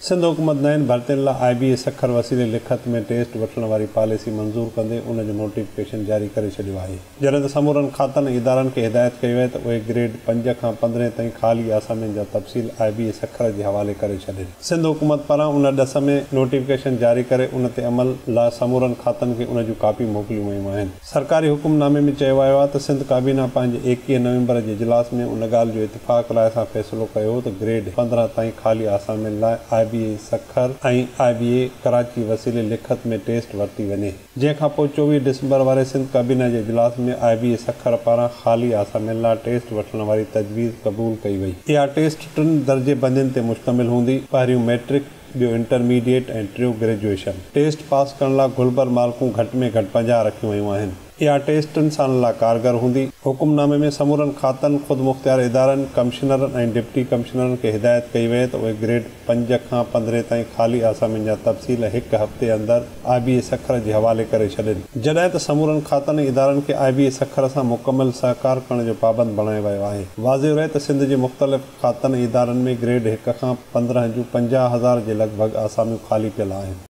सिंध हुकूमत नयनि भर्तियुनि लाइ IBA सखर वसीले लिखत में टेस्ट वठण वारी पॉलिसी मंज़ूर कंदे उन जो नोटिफिकेशन जारी करे छॾियो आहे। जॾहिं त समूरनि खातनि ऐं इदारनि खे हिदायत कई वई त उहे ग्रेड 5 खां 15 ताईं ख़ाली आसामियुनि जा तफ़सील IBA सखर जे हवाले करे छॾनि। सिंध हुकूमत पारां उन ॾस में नोटिफिकेशन जारी करे उन ते अमल लाइ समूरनि खातनि खे उन जूं कापियूं मोकिलियूं वयूं आहिनि। सरकारी हुकुमनामे में चयो वियो आहे त सिंध काबीना पंहिंजे 21 नवंबर जे इजलास में उन ॻाल्हि जो इतफ़ाक़ राय सां फ़ैसिलो कयो त ग्रेड 15 ताईं ख़ाली आसामियुनि लाइ IBA सखर ऐं IBA कराची वसीले लिखत में टेस्ट वरिती वञे। जंहिंखां पोइ 24 डिसंबर वारे सिंध काबीना जे इजलास में IBA सखर पारां ख़ाली आसामियुनि लाइ टेस्ट वठण वारी तजवीज़ क़बूल कई वई। इहा टेस्ट 3 दर्जे बंदियुनि ते मुश्तमिल हूंदी। पहिरियों मैट्रिक, ॿियो इंटरमीडिएट ऐं टियों ग्रेजुएशन। टेस्ट पास करण लाइ घुलबर मार्कूं घटि में घटि 50 रखियूं वयूं आहिनि। इहा टेस्ट 3 सालनि लाइ कारगर हूंदी। हुकुमनामे में समूरनि खातनि, ख़ुदि मुख़्तियार इदारनि, कमिश्नरनि ऐं डिप्टी कमिश्नरनि खे हिदायत कई वई त उहे ग्रेड 5 खां 15 ताईं ख़ाली आसामियुनि जा तफ़सील हिकु हफ़्ते अंदरि IBA सखर जे हवाले करे छॾनि। जॾहिं त समूरनि खातनि ऐं इदारनि खे IBA सखर सां मुकमल सहकार करण जो पाबंद बणायो वियो आहे। वाज़िह रहे त सिंध जे मुख़्तलिफ़ खातनि ऐं इदारनि में ग्रेड 1 खां 15 जूं 50,000 जे लॻभॻि आसामियूं ख़ाली पियल आहिनि।